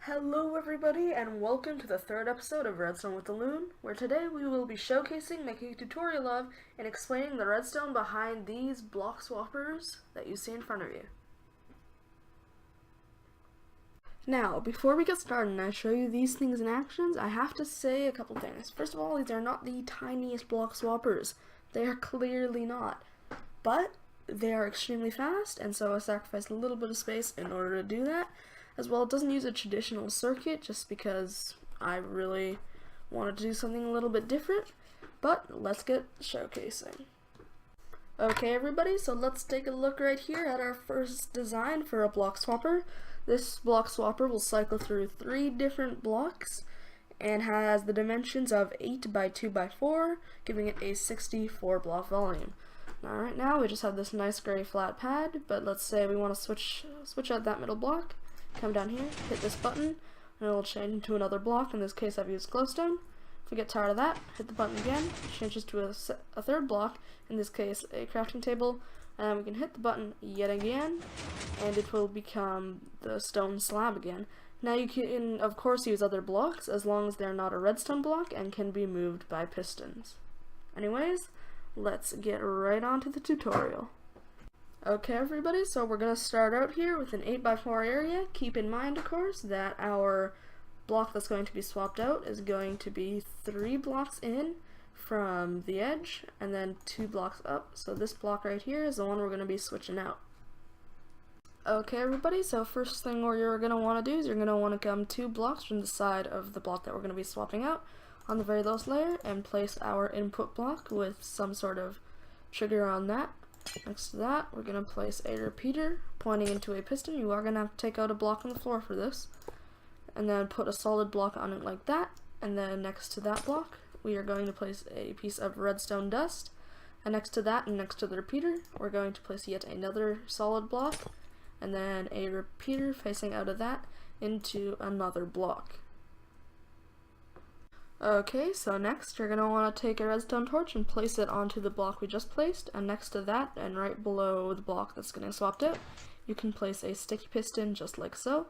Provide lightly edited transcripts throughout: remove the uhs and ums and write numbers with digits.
Hello everybody and welcome to the third episode of Redstone with the Loon, where today we will be showcasing, making a tutorial of, and explaining the redstone behind these block swappers that you see in front of you. Now, before we get started and I show you these things in actions, I have to say a couple things. First of all, these are not the tiniest block swappers. They are clearly not. But they are extremely fast, and so I sacrificed a little bit of space in order to do that. As well, it doesn't use a traditional circuit just because I really wanted to do something a little bit different. But let's get showcasing. Okay everybody, so let's take a look right here at our first design for a block swapper. This block swapper will cycle through 3 different blocks and has the dimensions of 8 by 2 by 4, giving it a 64 block volume. Now right now we just have this nice gray flat pad, but let's say we want to switch out that middle block. Come down here, hit this button, and it'll change into another block. In this case I've used glowstone. If we get tired of that, hit the button again, it changes to a third block, in this case a crafting table, and we can hit the button yet again, and it will become the stone slab again. Now you can of course use other blocks as long as they're not a redstone block and can be moved by pistons. Anyways, let's get right on to the tutorial. Okay everybody, so we're going to start out here with an 8x4 area. Keep in mind of course that our block that's going to be swapped out is going to be 3 blocks in from the edge and then 2 blocks up. So this block right here is the one we're going to be switching out. Okay everybody, so first thing you're going to want to do is you're going to want to come 2 blocks from the side of the block that we're going to be swapping out on the very lowest layer and place our input block with some sort of trigger on that. Next to that, we're going to place a repeater pointing into a piston. You are going to have to take out a block on the floor for this. And then put a solid block on it like that. And then next to that block, we are going to place a piece of redstone dust. And next to that and next to the repeater, we're going to place yet another solid block. And then a repeater facing out of that into another block. Okay, so next you're going to want to take a redstone torch and place it onto the block we just placed, and next to that and right below the block that's getting swapped out, you can place a sticky piston just like so.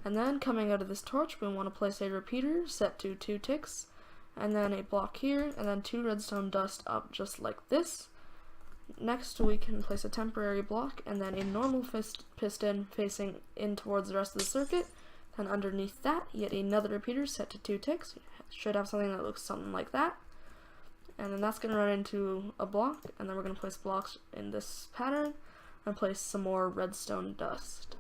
And then coming out of this torch we want to place a repeater set to 2 ticks, and then a block here, and then 2 redstone dust up just like this. Next we can place a temporary block and then a normal piston facing in towards the rest of the circuit. Then underneath that, yet another repeater set to 2 ticks. Should have something that looks something like that. And then that's going to run into a block, and then we're going to place blocks in this pattern and place some more redstone dust.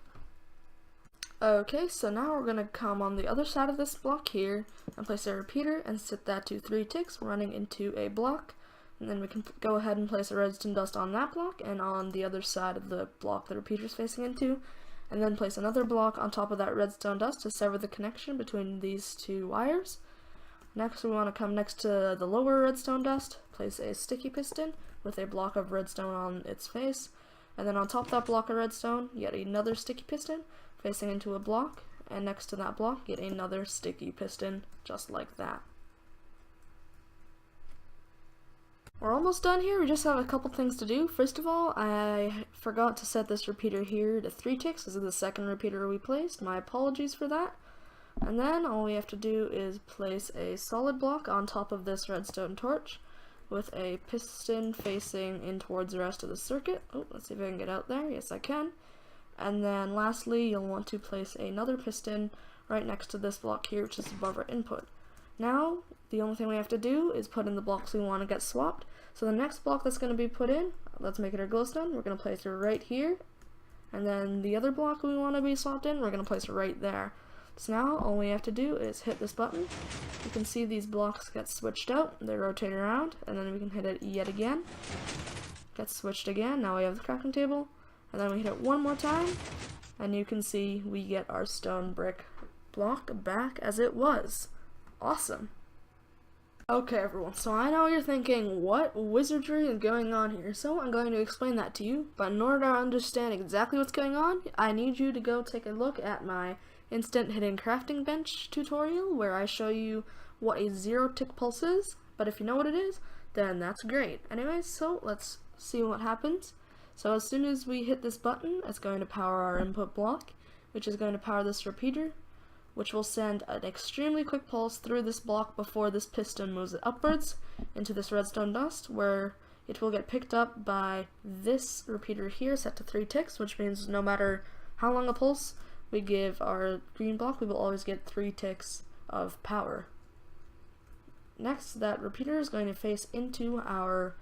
Okay, so now we're going to come on the other side of this block here and place a repeater and set that to 3 ticks running into a block. And then we can go ahead and place a redstone dust on that block and on the other side of the block the repeater is facing into. And then place another block on top of that redstone dust to sever the connection between these 2 wires. Next we want to come next to the lower redstone dust, place a sticky piston with a block of redstone on its face, and then on top of that block of redstone, yet another sticky piston facing into a block, and next to that block, yet another sticky piston, just like that. We're almost done here, we just have a couple things to do. First of all, I forgot to set this repeater here to 3 ticks. This is the second repeater we placed, my apologies for that. And then all we have to do is place a solid block on top of this redstone torch with a piston facing in towards the rest of the circuit. Oh, let's see if I can get out there. Yes, I can. And then lastly, you'll want to place another piston right next to this block here, which is above our input. Now, the only thing we have to do is put in the blocks we want to get swapped. So the next block that's going to be put in, let's make it our glowstone. We're going to place it right here. And then the other block we want to be swapped in, we're going to place it right there. So now all we have to do is hit this button. You can see these blocks get switched out, they rotate around, and then we can hit it yet again. Gets switched again, now we have the crafting table, and then we hit it one more time, and you can see we get our stone brick block back as it was. Awesome. Okay everyone, so I know you're thinking, what wizardry is going on here? So I'm going to explain that to you, but in order to understand exactly what's going on, I need you to go take a look at my instant hidden crafting bench tutorial where I show you what a 0 tick pulse is, but if you know what it is, then that's great. Anyways, so let's see what happens. So as soon as we hit this button, it's going to power our input block, which is going to power this repeater. which will send an extremely quick pulse through this block before this piston moves it upwards into this redstone dust, where it will get picked up by this repeater here set to 3 ticks, which means no matter how long a pulse we give our green block, we will always get 3 ticks of power. Next, that repeater is going to face into our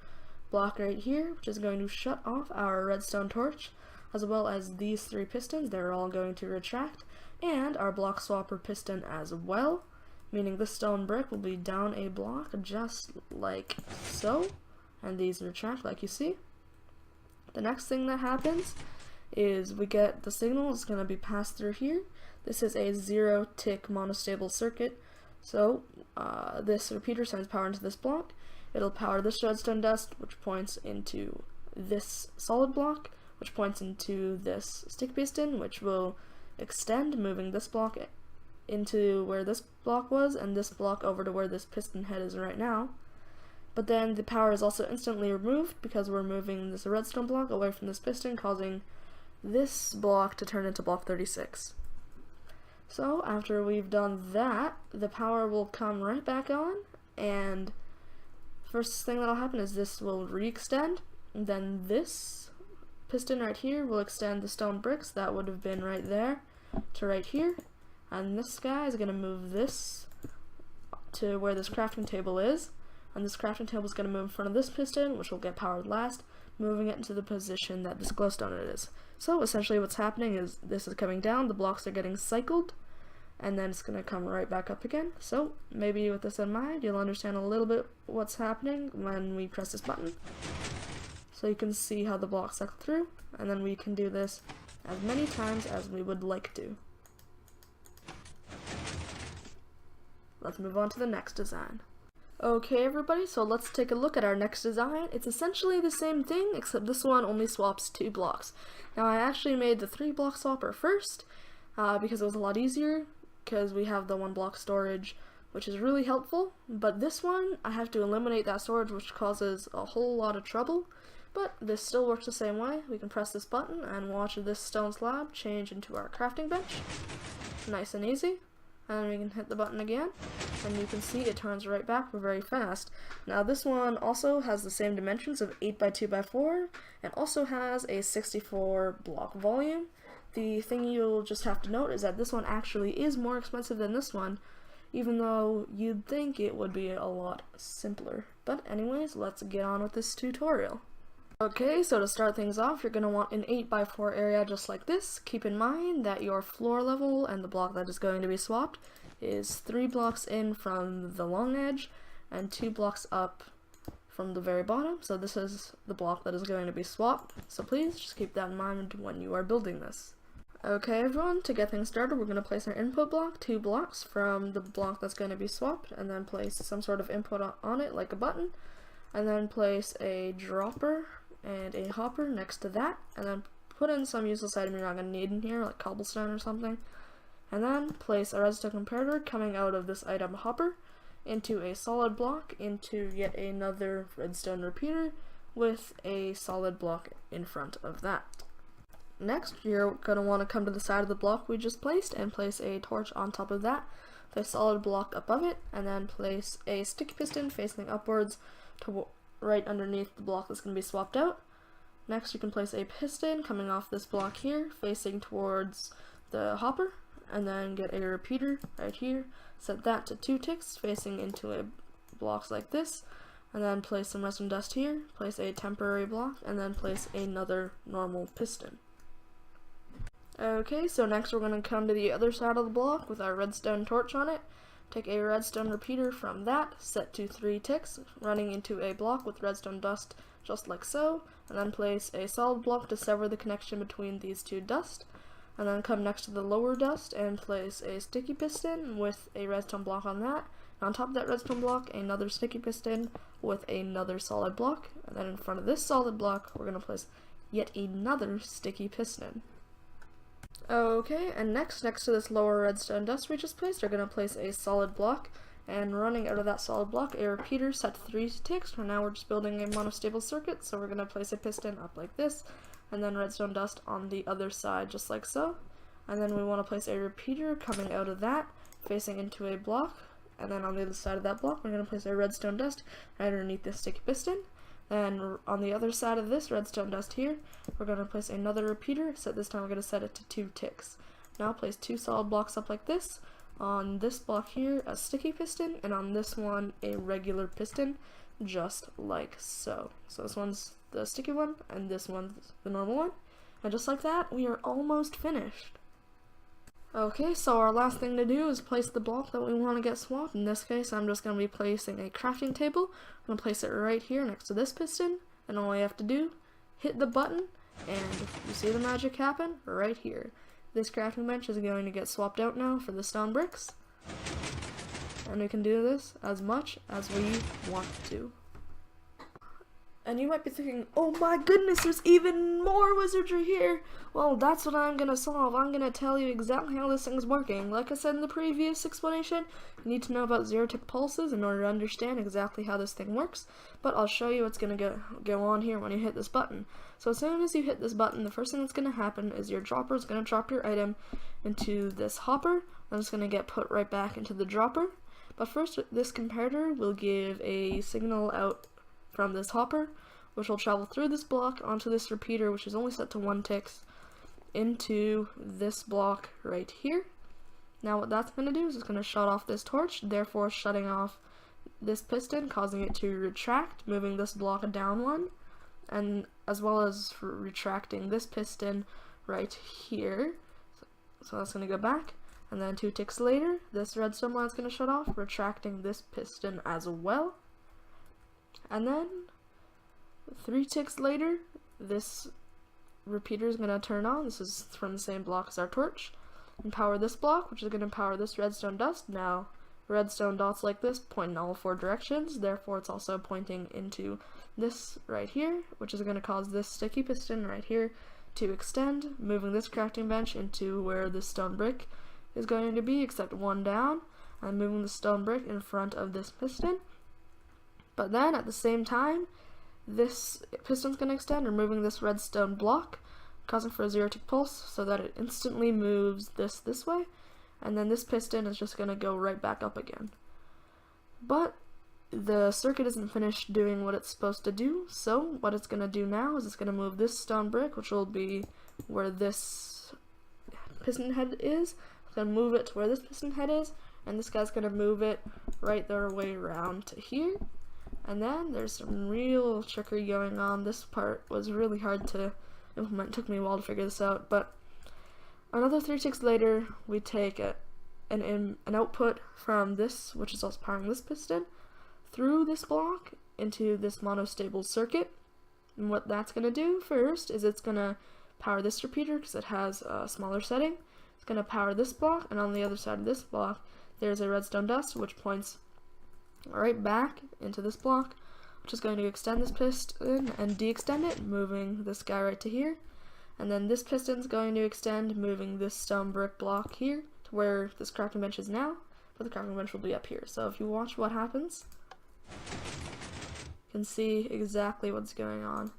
block right here, which is going to shut off our redstone torch, as well as these 3 pistons. They're all going to retract, and our block swapper piston as well, meaning this stone brick will be down a block just like so, and these retract like you see. The next thing that happens is we get the signal is going to be passed through here. This is a 0 tick monostable circuit, so this repeater sends power into this block. It'll power this redstone dust, which points into this solid block, which points into this stick piston, which will extend, moving this block into where this block was, and this block over to where this piston head is right now. But then the power is also instantly removed because we're moving this redstone block away from this piston, causing this block to turn into block 36. So after we've done that, the power will come right back on, and first thing that'll happen is this will re-extend, and then this piston right here will extend the stone bricks that would have been right there to right here, and this guy is going to move this to where this crafting table is, and this crafting table is going to move in front of this piston, which will get powered last, moving it into the position that this glowstone is. So essentially what's happening is this is coming down, the blocks are getting cycled, and then it's going to come right back up again. So maybe with this in mind, you'll understand a little bit what's happening when we press this button. So you can see how the blocks cycle through, and then we can do this as many times as we would like to. Let's move on to the next design. Okay everybody, so let's take a look at our next design. It's essentially the same thing, except this one only swaps 2 blocks. Now I actually made the 3 block swapper first, because it was a lot easier, because we have the 1 block storage, which is really helpful, but this one, I have to eliminate that storage, which causes a whole lot of trouble, but this still works the same way. We can press this button and watch this stone slab change into our crafting bench. Nice and easy. And we can hit the button again, and you can see it turns right back very fast. Now this one also has the same dimensions of 8x2x4, and also has a 64 block volume. The thing you'll just have to note is that this one actually is more expensive than this one, even though you'd think it would be a lot simpler. But anyways, let's get on with this tutorial. Okay, so to start things off, you're going to want an 8x4 area just like this. Keep in mind that your floor level and the block that is going to be swapped is 3 blocks in from the long edge and 2 blocks up from the very bottom. So this is the block that is going to be swapped. So please just keep that in mind when you are building this. Okay everyone, to get things started, we're going to place our input block 2 blocks from the block that's going to be swapped, and then place some sort of input on it like a button, and then place a dropper and a hopper next to that, and then put in some useless item you're not going to need in here, like cobblestone or something, and then place a redstone comparator coming out of this item hopper into a solid block into yet another redstone repeater with a solid block in front of that. Next, you're going to want to come to the side of the block we just placed and place a torch on top of that, place a solid block above it, and then place a sticky piston facing upwards to right underneath the block that's going to be swapped out. Next, you can place a piston coming off this block here facing towards the hopper, and then get a repeater right here, set that to 2 ticks facing into a blocks like this, and then place some redstone dust here, place a temporary block, and then place another normal piston. Okay, so next we're going to come to the other side of the block with our redstone torch on it. Take a redstone repeater from that, set to 3 ticks, running into a block with redstone dust just like so, and then place a solid block to sever the connection between these 2 dust, and then come next to the lower dust and place a sticky piston with a redstone block on that. And on top of that redstone block, another sticky piston with another solid block, and then in front of this solid block, we're going to place yet another sticky piston. Okay, and next to this lower redstone dust we just placed, we're going to place a solid block, and running out of that solid block, a repeater set to 3 ticks. For now we're just building a monostable circuit, so we're going to place a piston up like this, and then redstone dust on the other side just like so, And then we want to place a repeater coming out of that, facing into a block. And then on the other side of that block, we're going to place a redstone dust right underneath this sticky piston. Then on the other side of this redstone dust here, we're going to place another repeater, except this time we're going to set it to 2 ticks. Now place 2 solid blocks up like this. On this block here, a sticky piston, and on this one, a regular piston, just like so. So this one's the sticky one, and this one's the normal one. And just like that, we are almost finished. Okay, so our last thing to do is place the block that we want to get swapped. In this case, I'm just going to be placing a crafting table. I'm going to place it right here next to this piston, and all you have to do, hit the button, and you see the magic happen right here. This crafting bench is going to get swapped out now for the stone bricks, and we can do this as much as we want to. And you might be thinking, oh my goodness, there's even more wizardry here! Well, that's what I'm gonna solve. I'm gonna tell you exactly how this thing's working. Like I said in the previous explanation, you need to know about zero-tick pulses in order to understand exactly how this thing works, but I'll show you what's gonna go on here when you hit this button. So as soon as you hit this button, the first thing that's gonna happen is your dropper is gonna drop your item into this hopper, and it's gonna get put right back into the dropper. But first, this comparator will give a signal out from this hopper, which will travel through this block onto this repeater, which is only set to 1 ticks, into this block right here. Now what that's going to do is it's going to shut off this torch, therefore shutting off this piston, causing it to retract, moving this block down 1, and as well as retracting this piston right here. So that's going to go back, and then 2 ticks later, this redstone line is going to shut off, retracting this piston as well. And then 3 ticks later, this repeater is going to turn on. This is from the same block as our torch, and power this block, which is going to power this redstone dust. Now, redstone dots like this point in all 4 directions, therefore it's also pointing into this right here, which is going to cause this sticky piston right here to extend, moving this crafting bench into where this stone brick is going to be, except 1 down, and moving the stone brick in front of this piston. But then, at the same time, this piston's going to extend, removing this redstone block, causing for a zero-tick pulse, so that it instantly moves this way, and then this piston is just going to go right back up again. But the circuit isn't finished doing what it's supposed to do, so what it's going to do now is it's going to move this stone brick, which will be where this piston head is. It's going to move it to where this piston head is, and this guy's going to move it right their way around to here. And then there's some real trickery going on. This part was really hard to implement. It took me a while to figure this out, but another 3 ticks later, we take an output from this, which is also powering this piston, through this block into this monostable circuit. And what that's going to do first is it's going to power this repeater because it has a smaller setting. It's going to power this block, and on the other side of this block, there's a redstone dust, which points right back into this block, which is going to extend this piston and de-extend it, moving this guy right to here. And then this piston's going to extend, moving this stone brick block here to where this crafting bench is now, but the crafting bench will be up here. So if you watch what happens, you can see exactly what's going on.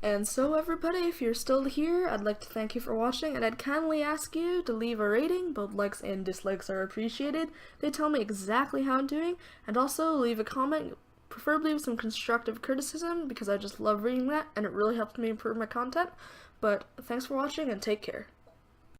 And so everybody, if you're still here, I'd like to thank you for watching, and I'd kindly ask you to leave a rating. Both likes and dislikes are appreciated. They tell me exactly how I'm doing, and also leave a comment, preferably with some constructive criticism, because I just love reading that, and it really helps me improve my content. But thanks for watching, and take care.